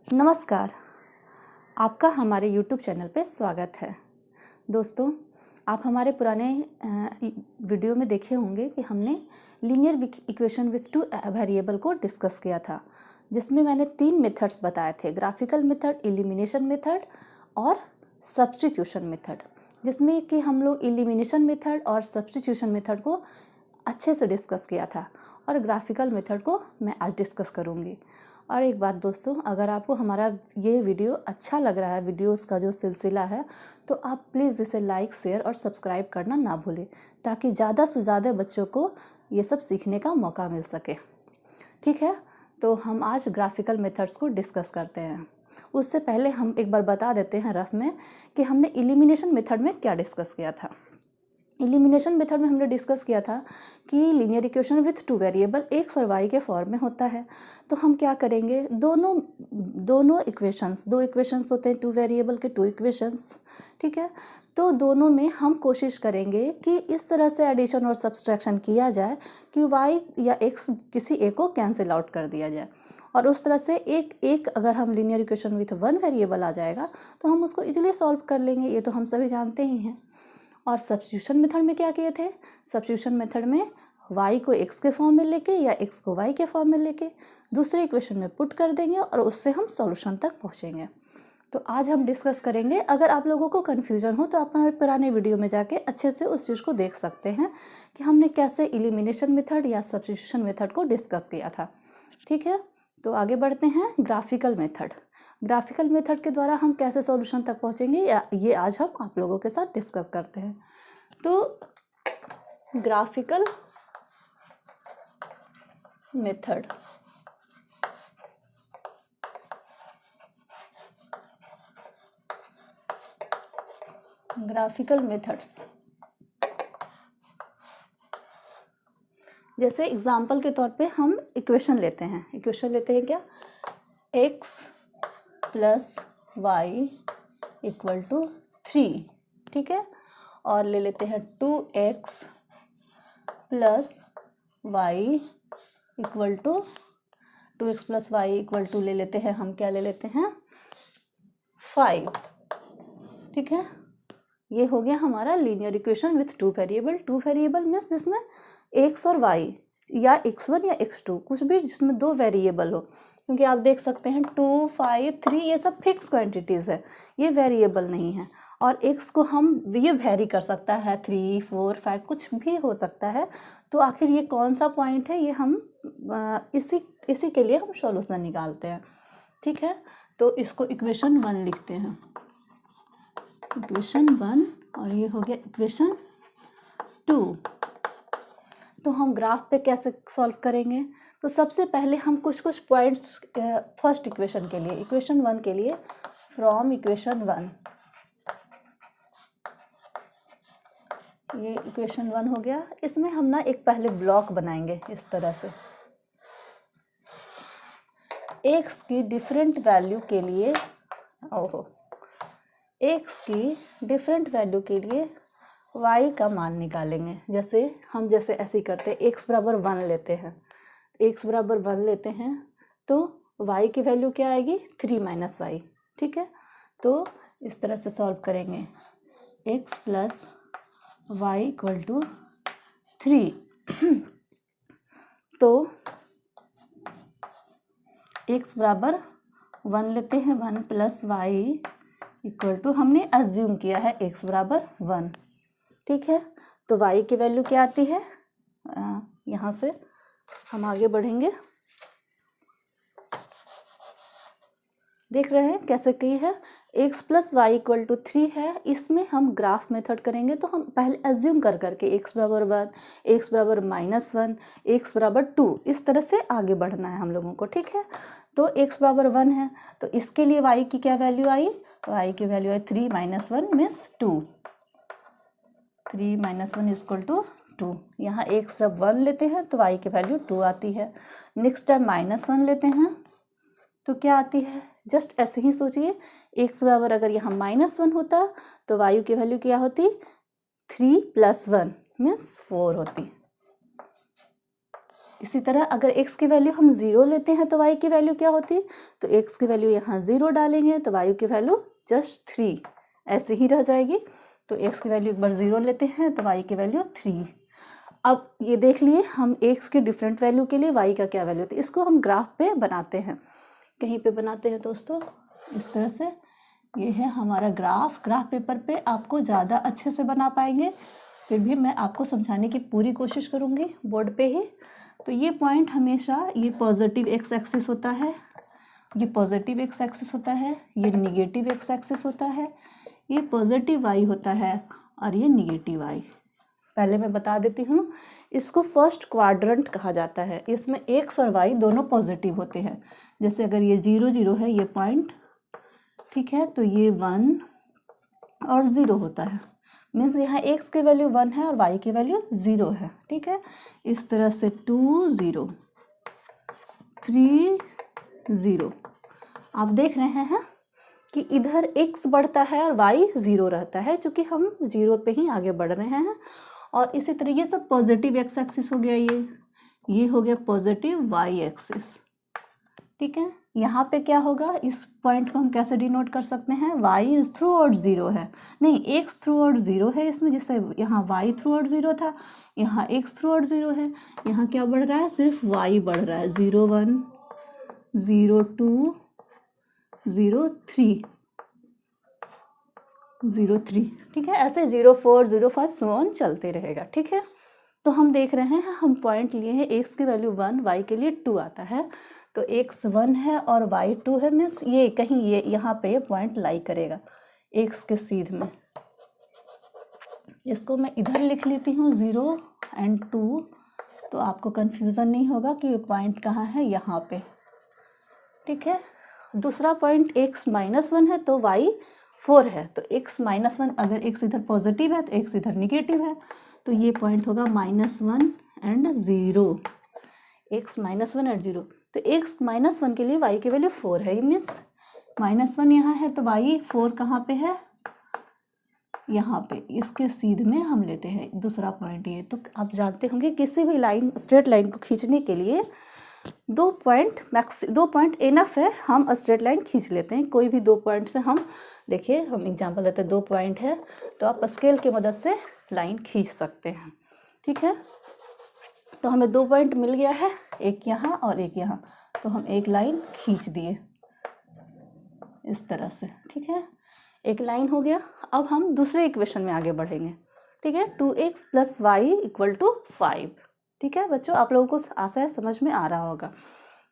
नमस्कार, आपका हमारे YouTube चैनल पे स्वागत है। दोस्तों, आप हमारे पुराने वीडियो में देखे होंगे कि हमने linear equation with two variable को डिस्कस किया था, जिसमें मैंने 3 मेथड्स बताए थे, ग्राफिकल मेथड, एलिमिनेशन मेथड और सब्स्टिट्यूशन मेथड, जिसमें कि हम लोग एलिमिनेशन मेथड और सब्स्टिट्यूशन मेथड को अच्छे से डिस्कस किया था और ग्राफिकल मेथड को मैं आज डिस्कस करूँगी। और एक बात दोस्तों, अगर आपको हमारा ये वीडियो अच्छा लग रहा है, वीडियोस का जो सिलसिला है, तो आप प्लीज़ इसे लाइक, शेयर और सब्सक्राइब करना ना भूलें, ताकि ज़्यादा से ज़्यादा बच्चों को ये सब सीखने का मौका मिल सके। ठीक है, तो हम आज ग्राफिकल मेथड्स को डिस्कस करते हैं। उससे पहले हम एक बार बता देते हैं रफ में कि हमने एलिमिनेशन मेथड में क्या डिस्कस किया था। एलिमिनेशन मेथड में हमने डिस्कस किया था कि linear equation with two variable x और वाई के फॉर्म में होता है। तो हम क्या करेंगे, दो इक्वेशंस होते हैं, टू वेरिएबल के 2 इक्वेशंस। ठीक है, तो दोनों में हम कोशिश करेंगे कि इस तरह से एडिशन और सब्सट्रैक्शन किया जाए कि वाई या एक्स किसी एक को कैंसिल आउट कर दिया जाए, और उस तरह से एक अगर हम लीनियर इक्वेशन विथ 1 वेरिएबल आ जाएगा तो हम उसको इजीली सॉल्व कर लेंगे। ये तो हम सभी जानते ही हैं। और सब्स्टिट्यूशन मेथड में क्या किए थे, सब्स्टिट्यूशन मेथड में y को x के फॉर्म में लेके या x को y के फॉर्म में लेके दूसरे इक्वेशन में पुट कर देंगे और उससे हम सॉल्यूशन तक पहुंचेंगे। तो आज हम डिस्कस करेंगे। अगर आप लोगों को कन्फ्यूजन हो तो आप हमारे पुराने वीडियो में जाके अच्छे से उस चीज़ को देख सकते हैं कि हमने कैसे एलिमिनेशन मेथड या सब्स्टिट्यूशन मेथड को डिस्कस किया था। ठीक है, तो आगे बढ़ते हैं। ग्राफिकल मेथड के द्वारा हम कैसे सॉल्यूशन तक पहुंचेंगे, या ये आज हम आप लोगों के साथ डिस्कस करते हैं। तो ग्राफिकल मेथड्स, जैसे एग्जाम्पल के तौर पे हम इक्वेशन लेते हैं क्या, x plus y equal to 3। ठीक है, और ले लेते हैं 2x plus y equal to 2x plus y equal to ले लेते हैं हम, क्या ले लेते हैं, 5। ठीक है, ये हो गया हमारा linear equation with 2 variable. 2 variable means जिसमें x और y या x1 या x2 कुछ भी जिसमें 2 वेरिएबल हो, क्योंकि आप देख सकते हैं 2, 5, 3 ये सब फिक्स क्वांटिटीज़ है, ये वेरिएबल नहीं है। और x को हम ये वेरी कर सकता है, 3, 4, 5 कुछ भी हो सकता है। तो आखिर ये कौन सा पॉइंट है, ये हम इसी के लिए हम सॉल्यूशन निकालते हैं। ठीक है, तो इसको इक्वेशन 1 लिखते हैं, इक्वेशन 1, और ये हो गया इक्वेशन 2। तो हम ग्राफ पे कैसे सॉल्व करेंगे, तो सबसे पहले हम कुछ पॉइंट्स फर्स्ट इक्वेशन के लिए, इक्वेशन 1 के लिए, फ्रॉम इक्वेशन 1, ये इक्वेशन 1 हो गया। इसमें हम ना एक पहले ब्लॉक बनाएंगे इस तरह से, x की डिफरेंट वैल्यू के लिए, x की डिफरेंट वैल्यू के लिए y का मान निकालेंगे। जैसे ऐसे ही करते हैं, x बराबर 1 लेते हैं, x बराबर 1 लेते हैं तो y की वैल्यू क्या आएगी, 3 माइनस वाई। ठीक है, तो इस तरह से सॉल्व करेंगे, x plus y equal to 3। तो x बराबर 1 लेते हैं, 1 प्लस वाई इक्वल टू, हमने अज्यूम किया है x बराबर 1। ठीक है, तो y की वैल्यू क्या आती है, यहाँ से हम आगे बढ़ेंगे, देख रहे हैं कैसे की है, x plus y equal to 3 है। इसमें हम ग्राफ मेथड करेंगे तो हम पहले एज्यूम करके x बराबर 1, x बराबर -1, x बराबर 2, इस तरह से आगे बढ़ना है हम लोगों को। ठीक है, तो x बराबर 1 है, तो इसके लिए y की क्या वैल्यू आई, y की वैल्यू आई 3 minus 1 means 2, 3 minus 1 equal to 2। यहाँ एक सब 1 लेते हैं तो y की वैल्यू 2 आती है। नेक्स्ट टाइम -1 लेते हैं तो क्या आती है, जस्ट ऐसे ही सोचिए, x बराबर अगर यहाँ -1 होता तो y की वैल्यू क्या होती, 3 प्लस 1 मीन्स 4 होती। इसी तरह अगर x की वैल्यू हम 0 लेते हैं तो y की वैल्यू क्या होती, तो x की वैल्यू यहाँ 0 डालेंगे तो y की वैल्यू जस्ट 3 ऐसे ही रह जाएगी। तो x की वैल्यू एक बार 0 लेते हैं तो y की वैल्यू 3। अब ये देख लिए हम x की डिफरेंट वैल्यू के लिए y का क्या वैल्यू, तो इसको हम ग्राफ पे बनाते हैं, कहीं पे बनाते हैं दोस्तों, इस तरह से। ये है हमारा ग्राफ पेपर पे आपको ज़्यादा अच्छे से बना पाएंगे, फिर भी मैं आपको समझाने की पूरी कोशिश करूँगी बोर्ड पे ही। तो ये पॉइंट हमेशा ये पॉजिटिव एक्स एक्सिस होता है, ये पॉजिटिव एक्स एक्सिस होता है, ये निगेटिव एक्स एक्सिस होता है, ये पॉजिटिव वाई होता है और ये निगेटिव वाई। पहले मैं बता देती हूँ, इसको फर्स्ट क्वाड्रेंट कहा जाता है। इसमें एक्स और वाई दोनों पॉजिटिव होते हैं। जैसे अगर ये 0 0 है ये पॉइंट, ठीक है, तो ये 1 और 0 होता है, मीन्स यहाँ x की वैल्यू 1 है और y की वैल्यू 0 है, ठीक है। इस तरह से 2 0 3 0 आप देख रहे हैं कि इधर x बढ़ता है और y 0 रहता है, क्योंकि हम 0 पे ही आगे बढ़ रहे हैं। और इसी तरह ये सब पॉजिटिव एक्स एक्सिस हो गया, ये हो गया पॉजिटिव y एक्सिस, ठीक है। यहाँ पे क्या होगा, इस पॉइंट को हम कैसे डिनोट कर सकते हैं, y इज थ्रू आउट 0 है, नहीं x थ्रू आउट 0 है इसमें, जिससे यहाँ y थ्रू आउट 0 था, यहाँ x थ्रू आउट 0 है। यहाँ क्या बढ़ रहा है, सिर्फ y बढ़ रहा है, 0 1 0 2 0 3 0 3, ठीक है। ऐसे 0 4 0 5 सो ऑन चलते रहेगा, ठीक है। तो हम देख रहे हैं, हम पॉइंट लिए हैं, x की वैल्यू 1, y के लिए 2 आता है, तो x 1 है और y 2 है, मीन्स ये कहीं ये यहाँ पे पॉइंट लाई करेगा x के सीध में। इसको मैं इधर लिख लेती हूँ 0 एंड 2, तो आपको कंफ्यूजन नहीं होगा कि ये पॉइंट कहाँ है, यहाँ पे, ठीक है। दूसरा पॉइंट x -1 है तो y 4 है, तो x -1, अगर x इधर पॉजिटिव है तो x इधर निगेटिव है, तो ये पॉइंट होगा -1 एंड 0, x -1 एंड 0। तो x -1 के लिए y की वैल्यू 4 है, मीन्स -1 यहाँ है तो y 4 कहाँ पे है, यहाँ पे, इसके सीध में हम लेते हैं दूसरा पॉइंट ये। तो आप जानते होंगे किसी भी लाइन, स्ट्रेट लाइन को खींचने के लिए 2 पॉइंट इनफ है, हम स्ट्रेट लाइन खींच लेते हैं। कोई भी 2 पॉइंट से हम, देखिए हम एग्जांपल देते हैं, 2 पॉइंट है तो आप स्केल की मदद से लाइन खींच सकते हैं, ठीक है। तो हमें 2 पॉइंट मिल गया है, एक यहाँ और एक यहाँ, तो हम एक लाइन खींच दिए इस तरह से, ठीक है, एक लाइन हो गया। अब हम दूसरे इक्वेशन में आगे बढ़ेंगे, ठीक है। 2x + y = 5, ठीक है बच्चों, आप लोगों को आशा है समझ में आ रहा होगा,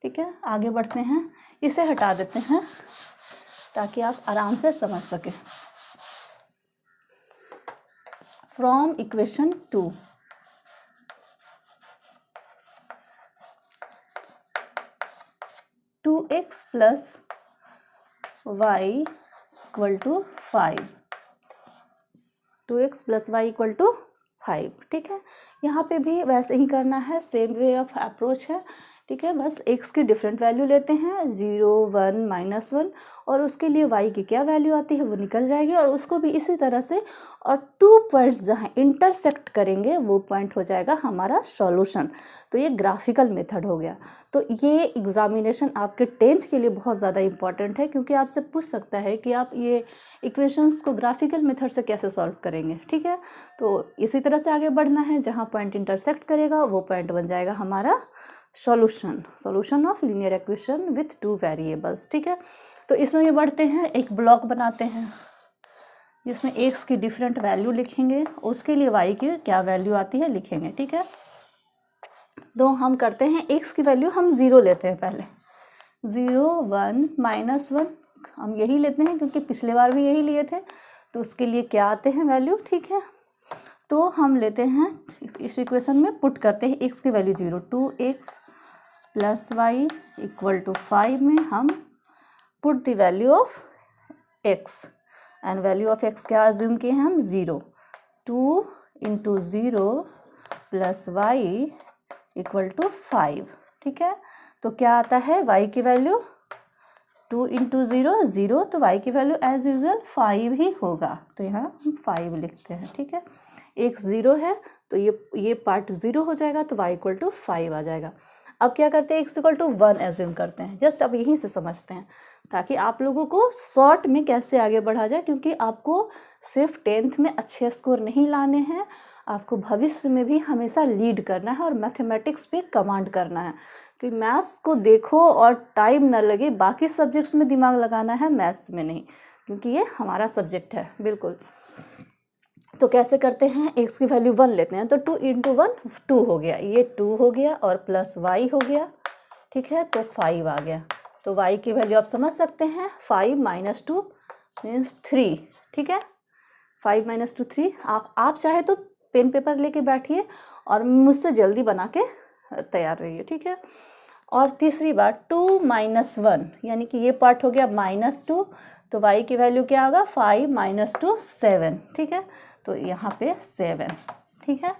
ठीक है। आगे बढ़ते हैं, इसे हटा देते हैं ताकि आप आराम से समझ सके। From equation 2, x + y = 5, 2x + y = 5, ठीक है। यहाँ पे भी वैसे ही करना है, सेम वे ऑफ अप्रोच है, ठीक है। बस x की डिफरेंट वैल्यू लेते हैं, 0 1 -1, और उसके लिए y की क्या वैल्यू आती है वो निकल जाएगी, और उसको भी इसी तरह से, और 2 पॉइंट्स जहाँ इंटरसेक्ट करेंगे वो पॉइंट हो जाएगा हमारा सॉल्यूशन। तो ये ग्राफिकल मेथड हो गया। तो ये एग्जामिनेशन आपके 10th के लिए बहुत ज़्यादा इंपॉर्टेंट है, क्योंकि आपसे पूछ सकता है कि आप ये इक्वेशंस को ग्राफिकल मेथड से कैसे सॉल्व करेंगे, ठीक है। तो इसी तरह से आगे बढ़ना है, जहाँ पॉइंट इंटरसेक्ट करेगा वो पॉइंट बन जाएगा हमारा solution of linear equation with 2 variables, ठीक है। तो इसमें ये बढ़ते हैं, एक ब्लॉक बनाते हैं जिसमें x की डिफरेंट वैल्यू लिखेंगे, उसके लिए y की क्या वैल्यू आती है लिखेंगे, ठीक है। तो हम करते हैं, x की वैल्यू हम 0 लेते हैं पहले, 0 1 -1 हम यही लेते हैं क्योंकि पिछले बार भी यही लिए थे, तो उसके लिए क्या आते हैं वैल्यू, ठीक है। तो हम लेते हैं, इस इक्वेशन में पुट करते हैं x की वैल्यू 0, 2x + y = 5 में हम put the value of x, and value of x क्या अज्यूम किए हैं हम, 0, 2 × 0 + y = 5, ठीक है। तो क्या आता है, y की वैल्यू 2 × 0 0, तो y की वैल्यू एज यूजुअल 5 ही होगा, तो यहाँ हम 5 लिखते हैं, ठीक है। x 0 है तो ये पार्ट 0 हो जाएगा, तो y इक्वल टू 5 आ जाएगा। अब क्या करते हैं, x इक्वल टू 1 एज्यूम करते हैं। जस्ट अब यहीं से समझते हैं ताकि आप लोगों को शॉर्ट में कैसे आगे बढ़ा जाए, क्योंकि आपको सिर्फ 10th में अच्छे स्कोर नहीं लाने हैं, आपको भविष्य में भी हमेशा लीड करना है और मैथमेटिक्स पे कमांड करना है। कि मैथ्स को देखो और टाइम ना लगे, बाकी सब्जेक्ट्स में दिमाग लगाना है, मैथ्स में नहीं, क्योंकि ये हमारा सब्जेक्ट है। बिल्कुल। तो कैसे करते हैं, x की वैल्यू 1 लेते हैं, तो 2 इंटू 1 2 हो गया, ये 2 हो गया और प्लस y हो गया, ठीक है, तो 5 आ गया। तो y की वैल्यू आप समझ सकते हैं, 5 माइनस 2 मीन्स 3, ठीक है, 5 माइनस 2 3। आप चाहे तो पेन पेपर लेके बैठिए और मुझसे जल्दी बना के तैयार रहिए, ठीक है। और तीसरी बात 2 माइनस 1, यानी कि ये पार्ट हो गया -2, तो y की वैल्यू क्या होगा, 5 माइनस 2 7, ठीक है, तो यहाँ पे 7, ठीक है,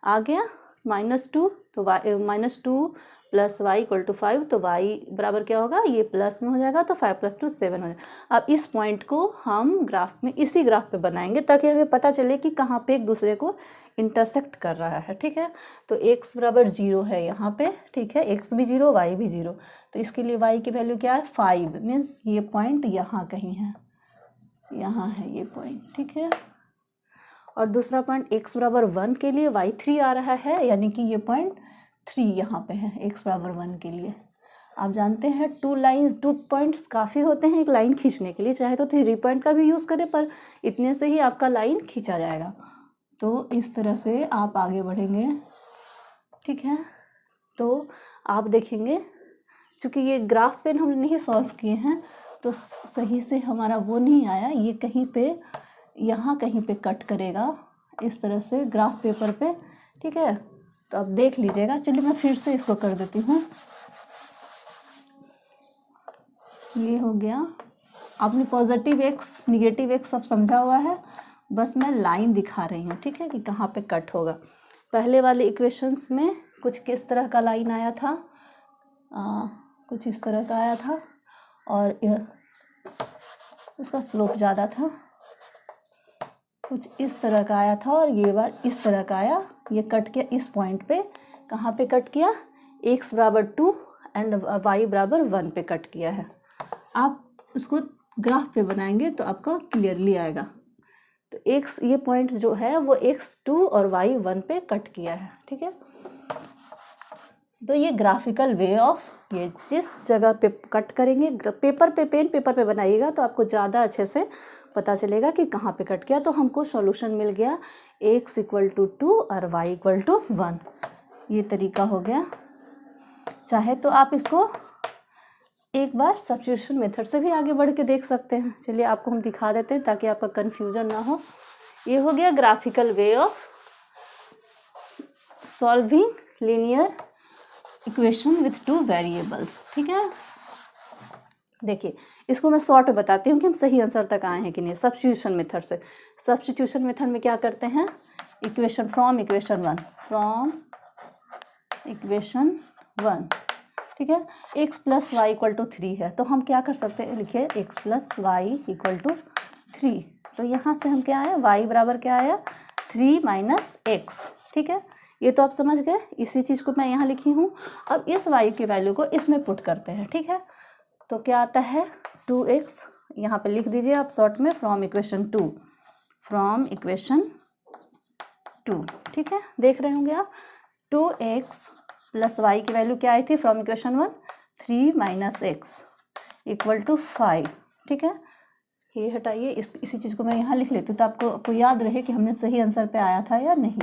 आ गया। -2 तो -2 प्लस y इक्वल टू 5, तो y बराबर क्या होगा, ये प्लस में हो जाएगा, तो 5 + 2 7 हो जाएगा। अब इस पॉइंट को हम ग्राफ में इसी ग्राफ पे बनाएंगे ताकि हमें पता चले कि कहाँ पे एक दूसरे को इंटरसेक्ट कर रहा है, ठीक है। तो x बराबर 0 है यहाँ पे, ठीक है, x भी 0 y भी 0, तो इसके लिए y की वैल्यू क्या है, 5, मीन्स ये पॉइंट यहाँ कहीं है, यहाँ है ये पॉइंट, ठीक है। और दूसरा पॉइंट x बराबर 1 के लिए y 3 आ रहा है, यानी कि ये पॉइंट 3 यहाँ पे है x बराबर 1 के लिए। आप जानते हैं 2 पॉइंट्स काफ़ी होते हैं एक लाइन खींचने के लिए, चाहे तो 3 पॉइंट का भी यूज़ करें, पर इतने से ही आपका लाइन खींचा जाएगा। तो इस तरह से आप आगे बढ़ेंगे, ठीक है। तो आप देखेंगे, चूँकि ये ग्राफ पेन हम नहीं सॉल्व किए हैं तो सही से हमारा वो नहीं आया, ये कहीं पे यहाँ कहीं पे कट करेगा इस तरह से ग्राफ पेपर पे, ठीक है। तो अब देख लीजिएगा, चलिए मैं फिर से इसको कर देती हूँ। ये हो गया, आपने पॉजिटिव x निगेटिव x सब समझा हुआ है, बस मैं लाइन दिखा रही हूँ, ठीक है, कि कहाँ पे कट होगा। पहले वाले इक्वेशंस में कुछ किस तरह का लाइन आया था, कुछ इस तरह का आया था और उसका स्लोप ज़्यादा था, कुछ इस तरह का आया था और ये बार इस तरह का आया, ये कट किया इस पॉइंट पे। कहाँ पे कट किया, x बराबर 2 एंड y बराबर 1 पे कट किया है। आप उसको ग्राफ पे बनाएंगे तो आपको क्लियरली आएगा। तो x ये पॉइंट जो है वो x 2 और y 1 पे कट किया है, ठीक है। तो ये ग्राफिकल वे ऑफ, ये जिस जगह पे कट करेंगे पेपर पे, पेन पेपर पे बनाइएगा तो आपको ज़्यादा अच्छे से पता चलेगा कि कहाँ पे कट किया। तो हमको सॉल्यूशन मिल गया x इक्वल टू 2 और y इक्वल टू 1, ये तरीका हो गया। चाहे तो आप इसको एक बार सब्स्टिट्यूशन मेथड से भी आगे बढ़ के देख सकते हैं। चलिए आपको हम दिखा देते हैं ताकि आपका कन्फ्यूजन ना हो। ये हो गया graphical way of solving linear equation with 2 variables, ठीक है। देखिए इसको मैं शॉर्ट में बताती हूँ कि हम सही आंसर तक आए हैं कि नहीं। सब्स्टिट्यूशन मेथड से, सब्स्टिट्यूशन मेथड में क्या करते हैं, इक्वेशन फ्रॉम इक्वेशन 1, ठीक है। x plus y equal to 3 है, तो हम क्या कर सकते हैं, लिखिए x plus y equal to 3। तो यहाँ से हम क्या आया, y बराबर क्या आया, 3 माइनस x, ठीक है। ये तो आप समझ गए, इसी चीज़ को मैं यहाँ लिखी हूँ। अब इस y की वैल्यू को इसमें पुट करते हैं, ठीक है। तो क्या आता है 2x, यहाँ पे लिख दीजिए आप शॉर्ट में, फ्रॉम इक्वेशन 2, ठीक है। देख रहे होंगे आप, 2x प्लस वाई की वैल्यू क्या आई थी from equation 1, 3 minus x equal to 5, ठीक है। ये हटाइए, इसी चीज़ को मैं यहाँ लिख लेती हूँ तो आपको याद रहे कि हमने सही आंसर पे आया था या नहीं।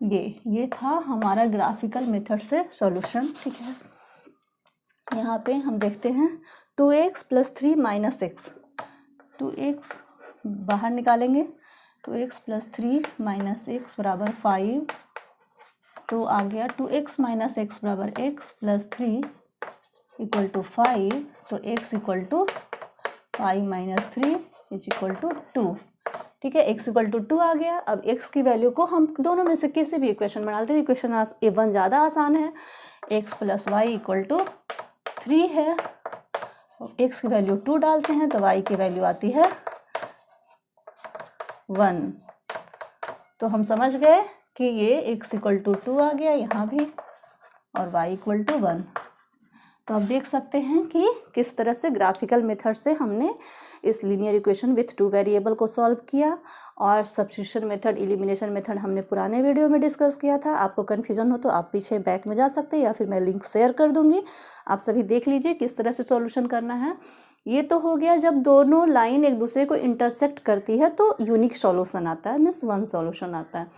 ये था हमारा ग्राफिकल मेथड से सॉल्यूशन, ठीक है। यहाँ पे हम देखते हैं 2x plus 3 minus x, 2x बाहर निकालेंगे, 2x प्लस 3 माइनस एक्स बराबर 5, तो आ गया 2x माइनस एक्स बराबर x प्लस 3 इक्वल टू 5, तो x equal to 5 minus 3 is equal to 2, ठीक है। x इक्वल टू 2 आ गया। अब x की वैल्यू को हम दोनों में से किसी भी इक्वेशन में डालते हैं। इक्वेशन A1 ज़्यादा आसान है, x plus y equal to 3 है, x की वैल्यू 2 डालते हैं तो y की वैल्यू आती है 1। तो हम समझ गए कि ये x = 2 आ गया यहाँ भी और y = 1। तो आप देख सकते हैं कि किस तरह से ग्राफिकल मेथड से हमने इस लीनियर इक्वेशन विथ 2 वेरिएबल को सॉल्व किया। और सब्स्टिट्यूशन मेथड, एलिमिनेशन मेथड हमने पुराने वीडियो में डिस्कस किया था। आपको कन्फ्यूजन हो तो आप पीछे बैक में जा सकते हैं या फिर मैं लिंक शेयर कर दूंगी, आप सभी देख लीजिए किस तरह से सॉल्यूशन करना है। ये तो हो गया जब दोनों लाइन एक दूसरे को इंटरसेक्ट करती है तो यूनिक सॉल्यूशन आता है, मीन्स वन सॉल्यूशन आता है।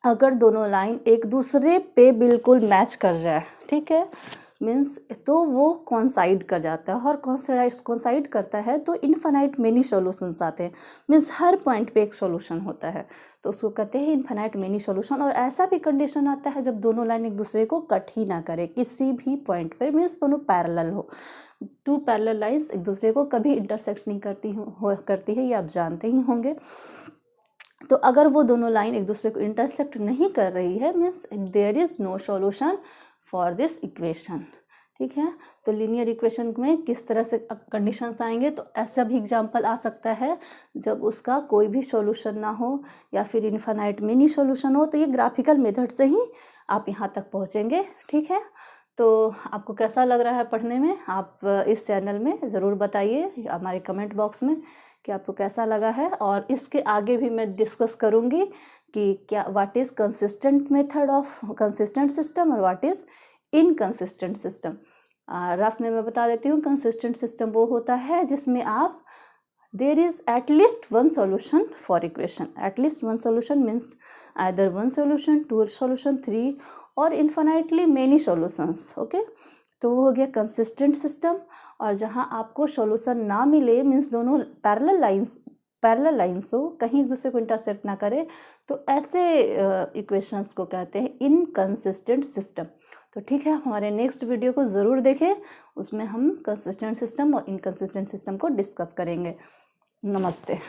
अगर दोनों लाइन एक दूसरे पे बिल्कुल मैच कर जाए, ठीक है, मीन्स तो वो कॉन्साइड कर जाता है, और कॉन्साइड करता है तो इनफाइनाइट मेनी सॉल्यूशंस आते हैं, मीन्स हर पॉइंट पे एक सॉल्यूशन होता है, तो उसको कहते हैं इनफाइनाइट मेनी सॉल्यूशन। और ऐसा भी कंडीशन आता है जब दोनों लाइन एक दूसरे को कट ही ना करे किसी भी पॉइंट पर, मीन्स दोनों पैरेलल हो। 2 पैरेलल लाइंस एक दूसरे को कभी इंटरसेक्ट नहीं करती है, ये आप जानते ही होंगे। तो अगर वो दोनों लाइन एक दूसरे को इंटरसेक्ट नहीं कर रही है, means there is no solution for this equation, ठीक है। तो लीनियर इक्वेशन में किस तरह से कंडीशंस आएंगे, तो ऐसा भी एग्जांपल आ सकता है जब उसका कोई भी सॉल्यूशन ना हो या फिर इनफाइनाइट मिनी सॉल्यूशन हो। तो ये ग्राफिकल मेथड से ही आप यहाँ तक पहुँचेंगे, ठीक है। तो आपको कैसा लग रहा है पढ़ने में, आप इस चैनल में ज़रूर बताइए हमारे कमेंट बॉक्स में कि आपको कैसा लगा है। और इसके आगे भी मैं डिस्कस करूँगी कि क्या what is consistent method of consistent system और what is inconsistent system. Rough में मैं बता देती हूँ, कंसिस्टेंट सिस्टम वो होता है जिसमें आप there is at least one solution for equation. At least one solution means either one solution, 2 solution, 3 और इन्फिनाइटली मेनी सॉल्यूशंस, ओके। तो वो हो गया कंसिस्टेंट सिस्टम। और जहाँ आपको सॉल्यूशन ना मिले, मीन्स दोनों पैरेलल लाइंस हो, कहीं एक दूसरे को इंटरसेक्ट ना करे, तो ऐसे इक्वेशंस को कहते हैं इनकंसिस्टेंट सिस्टम। तो ठीक है, हमारे नेक्स्ट वीडियो को ज़रूर देखें, उसमें हम कंसिस्टेंट सिस्टम और इनकंसिस्टेंट सिस्टम को डिस्कस करेंगे। नमस्ते।